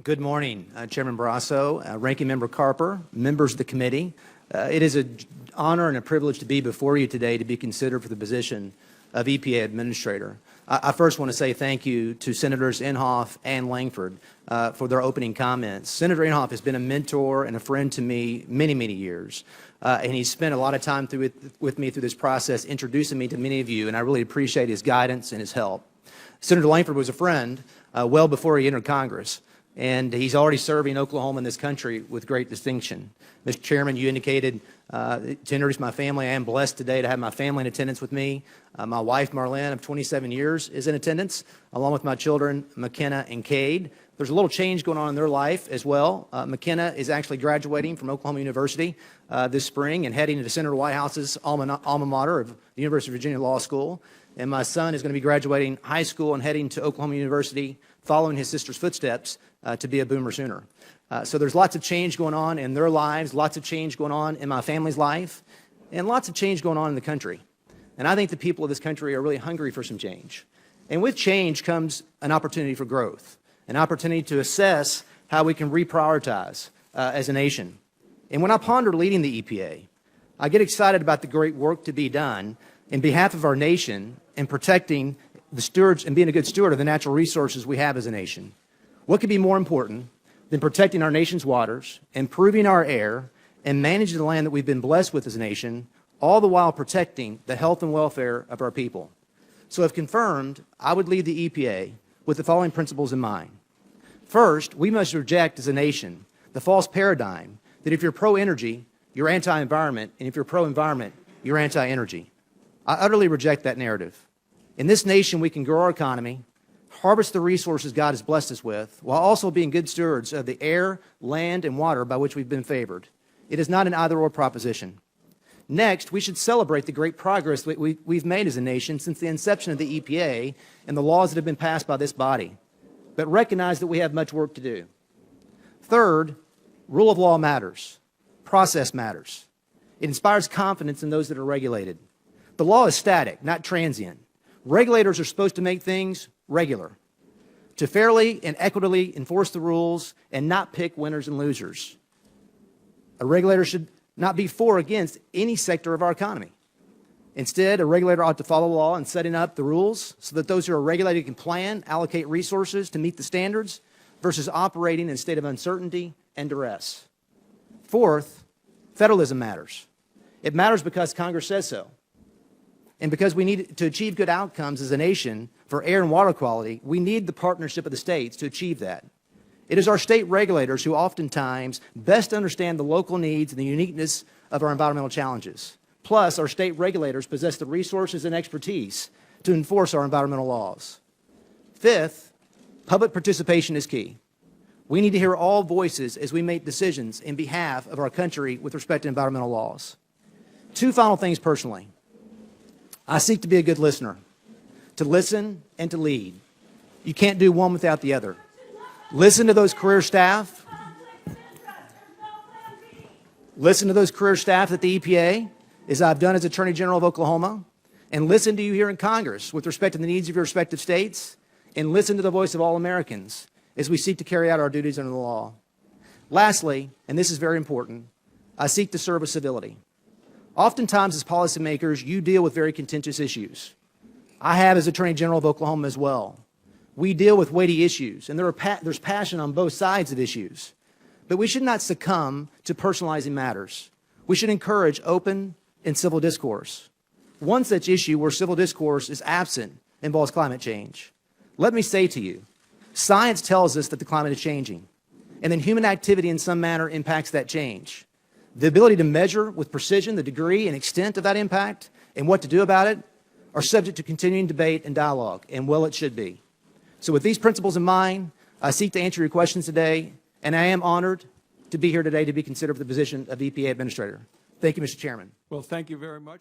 Good morning, Chairman Barrasso, Ranking Member Carper, members of the committee. It is an honor and a privilege to be before you today to be considered for the position of EPA Administrator. I first want to say thank you to Senators Inhofe and Langford for their opening comments. Senator Inhofe has been a mentor and a friend to me many years, and he's spent a lot of time with me through this process, introducing me to many of you, and I really appreciate his guidance and his help. Senator Langford was a friend well before he entered Congress, and he's already serving Oklahoma and this country with great distinction. Mr. Chairman, you indicated to introduce my family. I am blessed today to have my family in attendance with me. My wife, Marlene, of 27 years, is in attendance, along with my children, McKenna and Cade. There's a little change going on in their life as well. McKenna is actually graduating from Oklahoma University this spring and heading into Senator Whitehouse's alma mater of the University of Virginia Law School. And my son is going to be graduating high school and heading to Oklahoma University, following his sister's footsteps to be a Boomer Sooner. So there's lots of change going on in their lives, lots of change going on in my family's life, and lots of change going on in the country. And I think the people of this country are really hungry for some change. And with change comes an opportunity for growth, an opportunity to assess how we can reprioritize as a nation. And when I ponder leading the EPA, I get excited about the great work to be done in behalf of our nation in protecting the stewards and being a good steward of the natural resources we have as a nation. What could be more important than protecting our nation's waters, improving our air, and managing the land that we've been blessed with as a nation, all the while protecting the health and welfare of our people? So if confirmed, I would lead the EPA with the following principles in mind. First, we must reject as a nation the false paradigm that if you're pro-energy, you're anti-environment, and if you're pro-environment, you're anti-energy. I utterly reject that narrative. In this nation, we can grow our economy, harvest the resources God has blessed us with, while also being good stewards of the air, land, and water by which we've been favored. It is not an either-or proposition. Next, we should celebrate the great progress that we've made as a nation since the inception of the EPA and the laws that have been passed by this body, but recognize that we have much work to do. Third, rule of law matters. Process matters. It inspires confidence in those that are regulated. The law is static, not transient. Regulators are supposed to make things regular, to fairly and equitably enforce the rules and not pick winners and losers. A regulator should not be for or against any sector of our economy. Instead, a regulator ought to follow the law in setting up the rules so that those who are regulated can plan, allocate resources to meet the standards versus operating in a state of uncertainty and duress. Fourth, federalism matters. It matters because Congress says so. And because we need to achieve good outcomes as a nation for air and water quality, we need the partnership of the states to achieve that. It is our state regulators who oftentimes best understand the local needs and the uniqueness of our environmental challenges. Plus, our state regulators possess the resources and expertise to enforce our environmental laws. Fifth, public participation is key. We need to hear all voices as we make decisions in behalf of our country with respect to environmental laws. Two final things personally. I seek to be a good listener, to listen and to lead. You can't do one without the other. Listen to those career staff. Listen to those career staff at the EPA, as I've done as Attorney General of Oklahoma, and listen to you here in Congress with respect to the needs of your respective states, and listen to the voice of all Americans as we seek to carry out our duties under the law. Lastly, and this is very important, I seek to serve with civility. Oftentimes, as policymakers, you deal with very contentious issues. I have as Attorney General of Oklahoma as well. We deal with weighty issues, and there's passion on both sides of issues. But we should not succumb to personalizing matters. We should encourage open and civil discourse. One such issue where civil discourse is absent involves climate change. Let me say to you, science tells us that the climate is changing, and then human activity in some manner impacts that change. The ability to measure with precision the degree and extent of that impact and what to do about it are subject to continuing debate and dialogue, and well, it should be. So with these principles in mind, I seek to answer your questions today, and I am honored to be here today to be considered for the position of EPA Administrator. Thank you, Mr. Chairman. Well, thank you very much.